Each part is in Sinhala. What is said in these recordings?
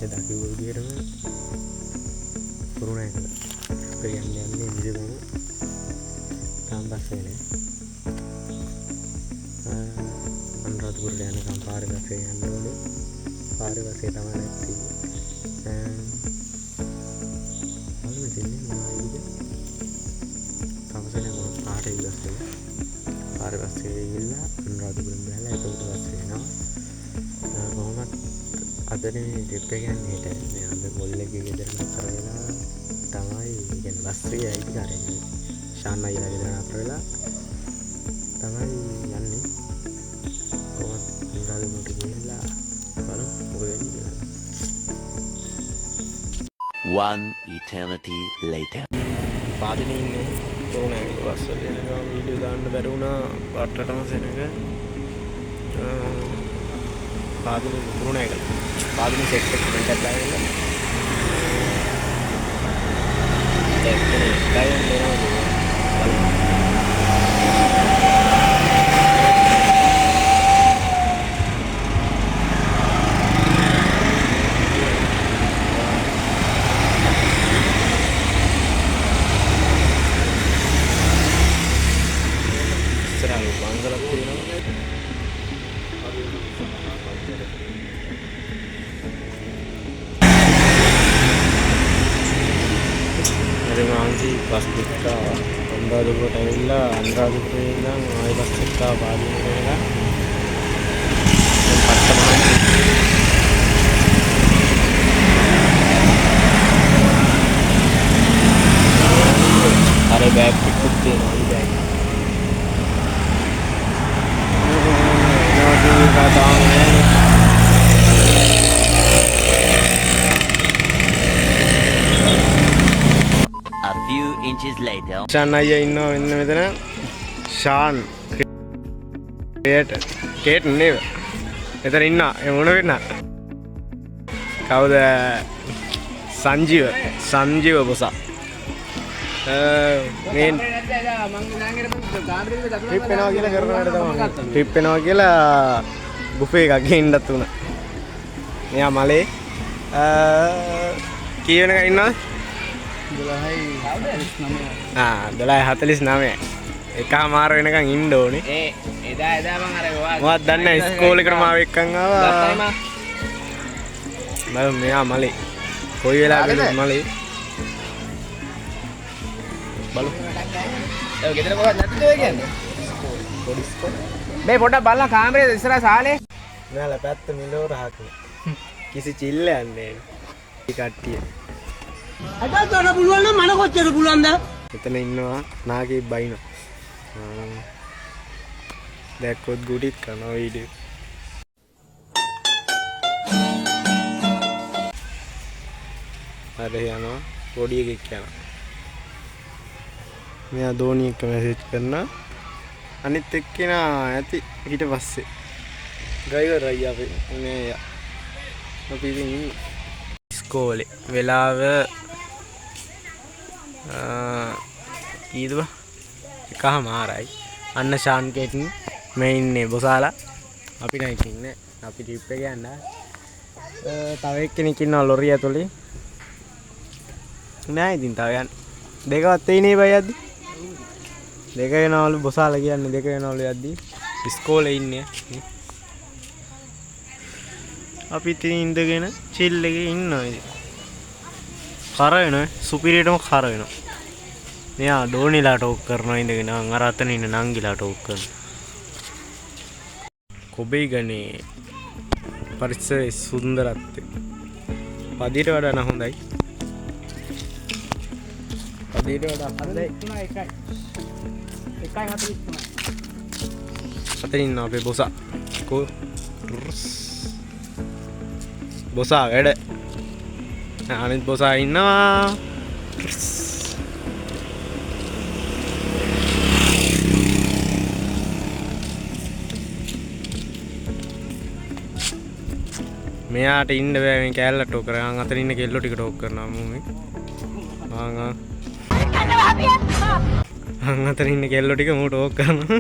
එදා කිව්ව විදිහටම කුරුණෑගල කියන්නේ යන්නේ ඉඳිගම තාම්බස්සේ නේ අනුරාධපුරට යනකම් පාරේ බස්සේ යන්න ඕනේ පාරේ බස්සේ තමයි නැති මම දෙන්නේ මොනවයිද තමසනේ මොන පාරේ බස්සේ පාරේ බස්සේ ගිහලා අනුරාධපුරෙන් බැලලා එතකොට බස්සේ එනවා කොහොමද අදනේ ට්‍රිප් එක යන්නේ හෙට මේ අද කොල්ලෙක්ගේ ගෙදර නතර වෙලා තමයි කියන්නේ බස් එකේ ඇවිත් කරන්නේ ශාන් අයියලා ගෙදර නතර වෙලා තමයි යන්නේ කොහොමද අනුරාධපුරට ගිහලා බලමු මොකද වෙන්නේ කියලා One eternity later. පාදිනේ ඉන්නේ කුරුණෑගල බස් වල යනවා වීඩියෝ දාන්න බැරි වුණා වට්ටටම සෙනඟ පාදිනේ කුරුණෑගල පාදිනේ සෙට් එක කමෙන්ට් එකක් දාන්න එක්කනේ ගයන් දෙනවා बस दिखा अनुराधपुर अनुराधपुर आए बस दिखा बाद अरे बैग पिकते bag A few inches later. Shan අයියා ඉන්නවා මෙන්න මෙතන ශාන් කේට් නේද එතන ඉන්නා ඒ මොන වෙන්න කවුද සංජීව බොසා මේ ට්‍රිප් එනවා කියලා කරනවාට තමයි ට්‍රිප් එනවා කියලා බුෆේ එකක් ගෙන්නත් උනා මෙයා මලේ කී වෙනකන් ඉන්නවද 12:49 එකමාර වෙනකන් ඉන්න ඕනේ. එදා මම අර මොකක්ද දන්නේ ඉස්කෝලේ එකට මාව එක්කන් ආවා. මම මෙයා මලේ. කොයි වෙලාවකද මලේ? බලමු. ඒ ගෙදර කොහොමද නැතිද ඔය කියන්නේ? පොඩිස්කෝ. මේ පොඩ්ඩක් බලන්න කාමරේ ඉස්සරහ සාලේ. මෙයාලා පැත්ත මිලෝ රහක්. කිසි චිල්ල යන්නේ නැහැ. කට්ටිය. අද ගන්න පුළුවන් නම් මන කොච්චර පුළුවන්ද? එතන ඉන්නවා නාගේ බයිනෝ. දැක්කොත් ගුටිත් කරනවා වීඩියෝ. හරි යනවා පොඩි එකෙක් යනවා. මෙයා ධෝනි එක්ක මැසේජ් කරනවා. අනිත් එක්කෙනා ඇති ඊට පස්සේ. ඩ්‍රයිවර් අයියා අපි මේ අපි ඉතින් ඉස්කෝලේ වෙලාව කීයද එකමාරයි අන්න ශාන් කේටින් මේ ඉන්නේ බොසාලා අපි නයි ඉන්නේ අපි ට්‍රිප් එක යන්න තව එක්කෙනෙක් ඉන්නවා ලොරිය ඇතුලේ නෑ ඉතින් තව යන්න දෙකවත් තේිනේ බයි යද්දි දෙක වෙනවලු බොසාලා කියන්නේ දෙක වෙනවලු යද්දි ඉස්කෝලේ ඉන්නේ අපි ඉතින් ඉඳගෙන චිල් එකේ ඉන්නවා ඉතින් කර වෙනවා සුපිරියටම කර වෙනවා මෙයා ඩෝනිලා ටෝක් කරනවා ඉඳගෙන අර අතන ඉන්න නංගිලා ටෝක් කරනවා කොබේ ගනේ පරිසරයේ සුන්දරත්වය පදියට වඩා නම් හොඳයි පදියට වඩා හොඳයි 1.43 අතන ඉන්න අපේ බොසා කෝ බොසා වැඩ අනිත් බොසා ඉන්නවා මෙයාට ඉන්න බෑ මේ කෑල්ල ටෝක් කරා අතන ඉන්න කෙල්ලෝ ටික ටෝක් කරනවා මූමේ අතන ඉන්න කෙල්ලෝ ටික මූ ටෝක් කරනවා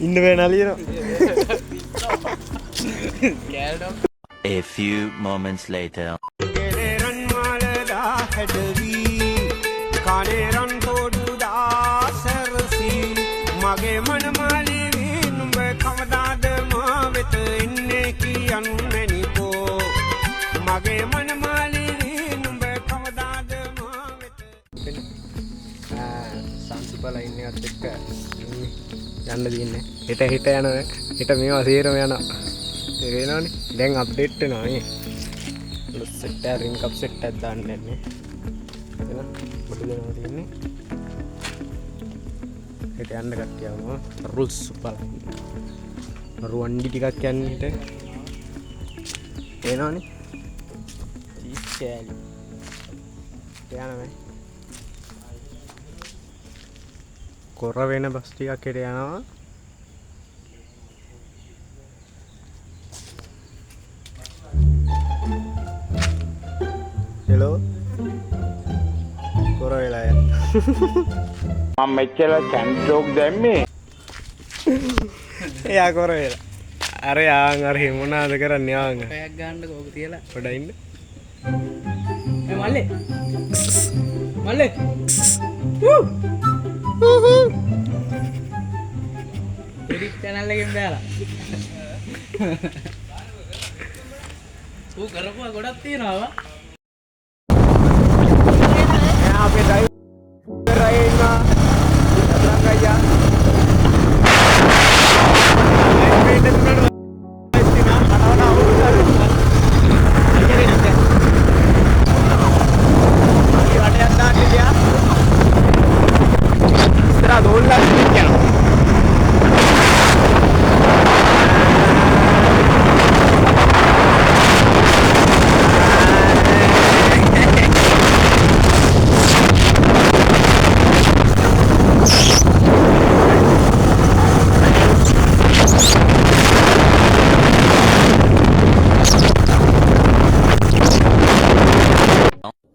ඉන්න වෙනලියන A few moments later. රන් මාලදා හැඩවී කානේ රන් තෝඩුදා සැරසී මගේ මනමාලී නුඹ කවදාද මා වෙත එන්නේ කියන්නේනිකෝ මගේ මනමාලී නුඹ කවදාද මා වෙත සංසිපල ඉන්නත් එක්ක යන්න තියන්නේ හිට හිට යන හිට මේවා සේරම යනවා වෙනනේ දැන් අප්ඩේට් වෙනවා නේ සෙට් එක රින් කප් සෙට් එකක් දාන්න යන්නේ එන මොකද දෙනවා තියන්නේ හිට යන්න කට්ටියම රුල්ස් බලන්න රුවන්ඩි ටිකක් යන්නේ හිට එනවනේ චීස් කෑලි යනවා කොර වෙන බස් ටිකක් හිට යනවා හෙලෝ කොර වෙලා යන්න මම මෙච්චර චැන්ටෝක් දැම්මේ එයා කොර වෙලා අර යාන් අර මොනාද කරන්නේ යාන් පැයක් ගන්න කෝක තියලා පොඩ ඉන්න මල්ලේ මල්ලේ එඩිට් channel එකෙන් බෑලා ඌ කරපුවා ගොඩක් තියෙනවා අපේ ඩ්‍රයිවර් අයියා ඉන්නවා අයියා මේක තුනට ඉස්තිනා අනවන අවුරුද්දට වටයක් දාන්න ගියා ඉස්සරහ දෝල්ලා යනවා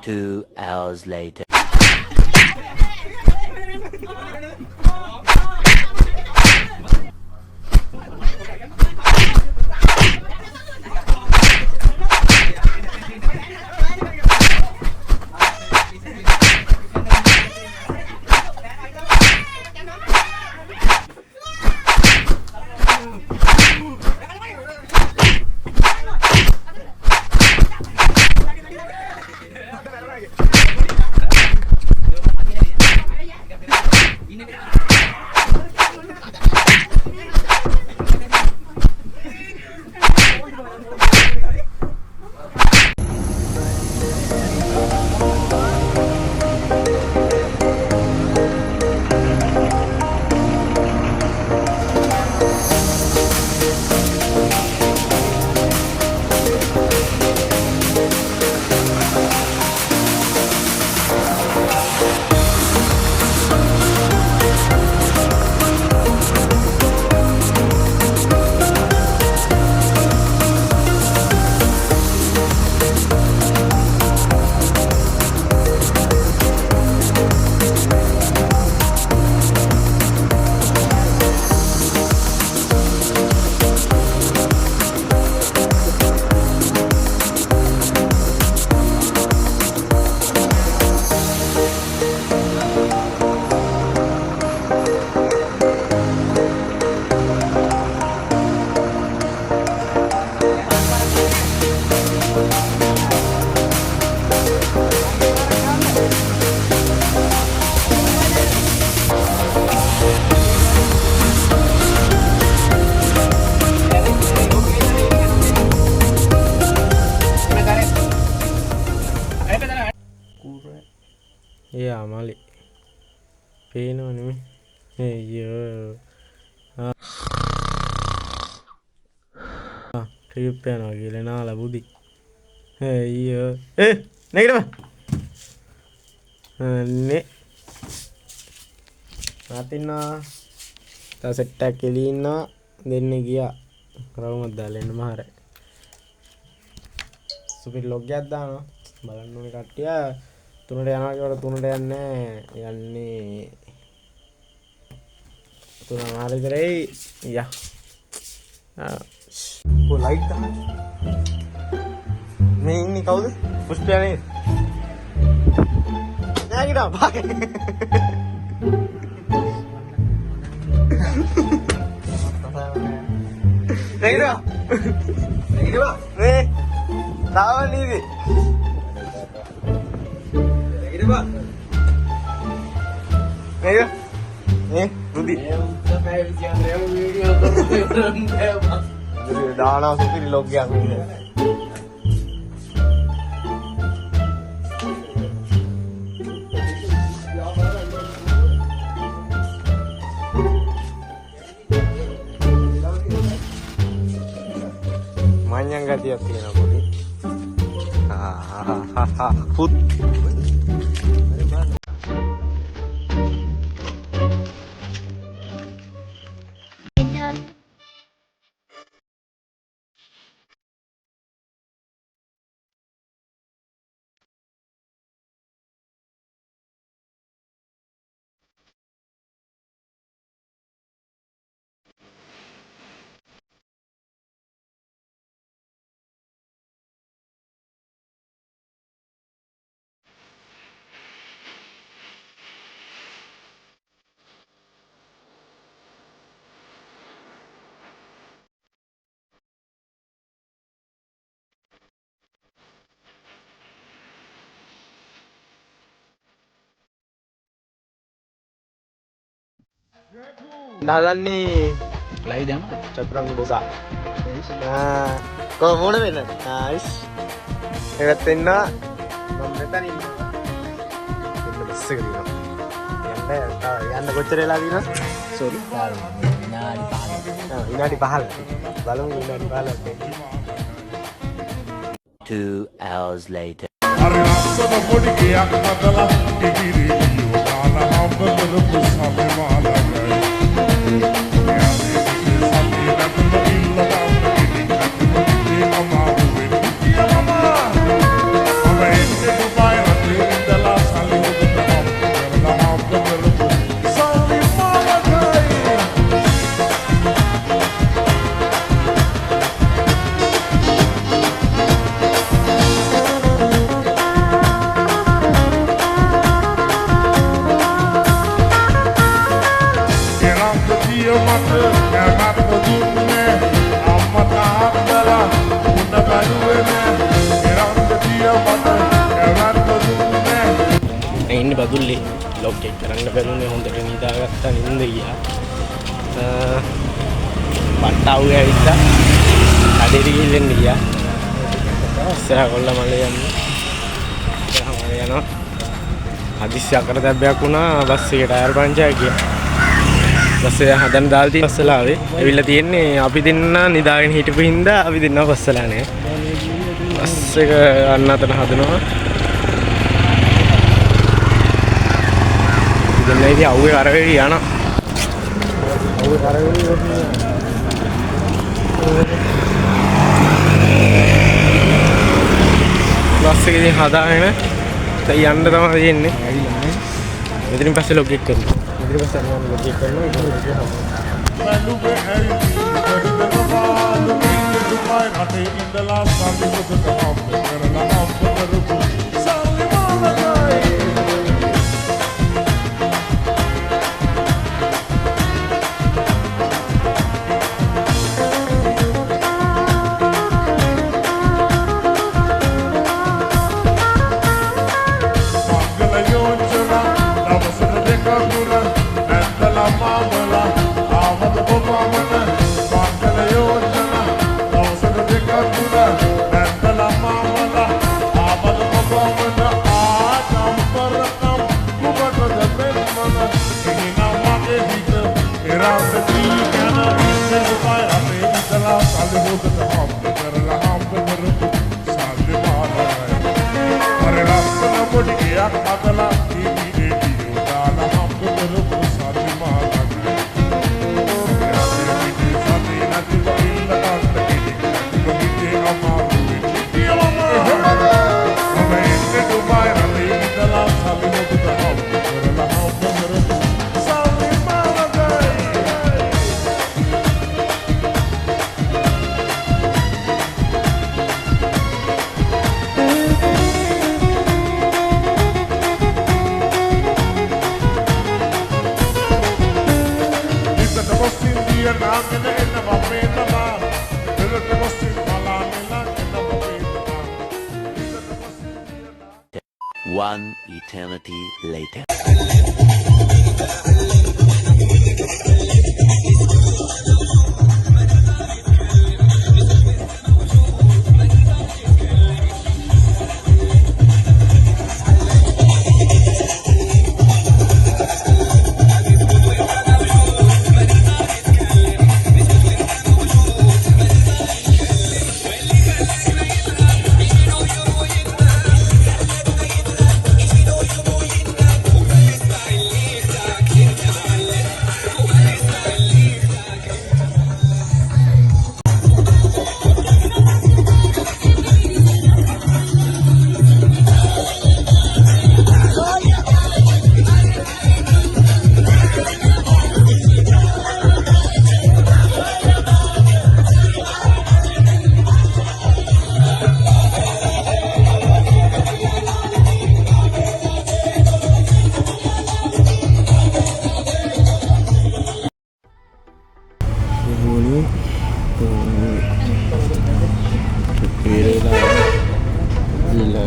Two hours later. Yeah, Mali. Pain on me. Hey, yo. Trip pen or Gilena la Budi. Hey, yo. Eh, negative. Ne. Nothing. That's a tackle. Then Nigia. Round the land mare. Super logia down. Balanu Katia. තුනට යනවා කියලා තුනට යන්නේ 3 විතරයි. යා. ලයිට් තමයි. මේ ඉන්නේ කවුද? පුෂ්පයා නේද? නෑ කිනා පාගේ. නේද? නේ. තාම නේද? නේද? නේ රුදි. දානවා සුපිරි ලොග් එකක් නේ. Manyang gatiak තියෙනවා පොඩි. පුත්. Nadani ලයි දැම්ම. චතුරංග බෝසා. කොහොම මොන වෙනද? නයිස්. ඒවත් වෙන්න මම මෙතන ඉන්නවා. එන්න බස් එක දිනවා. යන්න කොච්චර වෙලා දිනවද? සෝරි. විනාඩි 5. විනාඩි 15. බලමු විනාඩි 15. 2 hours later. ඉන්නේ බදුල්ලේ ලොක් එක කරන්න බැලුනේ හොඳට නිදාගත්තා නින්ද ගියා. පට්ටාවුවේ ඇවිත්ලා කඩේට ගිහින් ගියා. ඉස්සරහ කොල්ල මලේ යන්නේ. ඉස්සරහ මලේ යනවා. හදිස්සි අකරදැබ්බයක් වුණා බස් එකේ ටයර් පංචර් ගියා. බස් එක හදන්න දාලා තියෙන බස්සලා ආවේ. ඇවිල්ලා තියෙන්නේ අපි දෙන්න නිදාගෙන හිටපු හින්දා අපි දෙන්නව බස්සලා නෑ. බස් එක අන්න අතන හදනවා. දෙන්නයි ඉතින් අවුවේ කරවෙවි යනවා. අවුවේ කරවෙවි යනවා. බස් එක ඉතින් හදාගෙන දැන් යන්න තමයි තියෙන්නේ. මෙතනින් පස්සේ ලොග් එක කරනවා. මෙතනින් පස්සේ යනවා ලොග් එක කරනවා. One eternity later.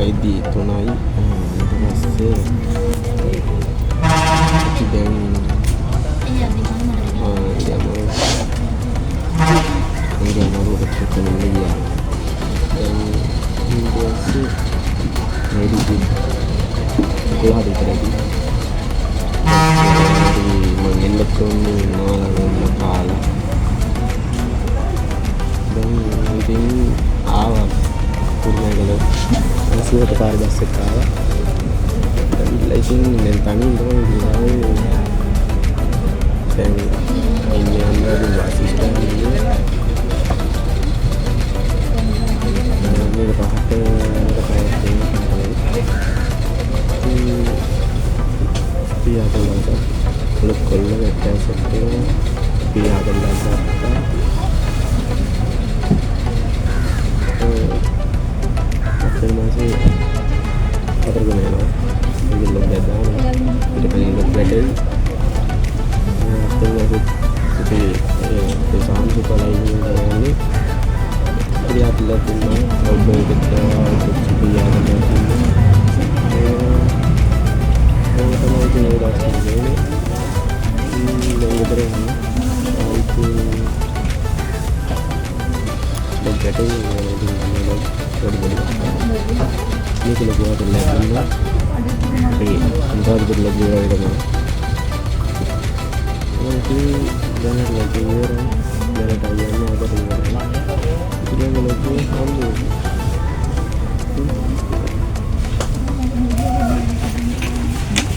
ඉදී 3යි ඊට පස්සේ දැන් යමරුවට චුට්ටක් ගියා. දැන් ඊට පස්සේ මෙඩිසින් කොහොමද කරන්නේ? මම එන්නත් ඕනේ නාලා කාලා. දැන් ඉතින් ආවා කුරුණෑගල සිවත පාර බස් එක ආවා. ඉතින් දැන් තනියෙන් තමයි ගියාවේ. දැන් ඉන්නේ අnder වාසිස්ටන් ඉන්නේ. මේක පහට පියාදලට ලොක්කොල්ල වැටසෙත් පියාදලට අපේ මාසේ අතරගමනවා ඉතින් බෙදාන ඊට පස්සේ වැටේ අපේ මාසේ ඒ සාම්පූර්ණයි ඉන්නේ පියාදලට ඉන්න ඔබට පියාදලට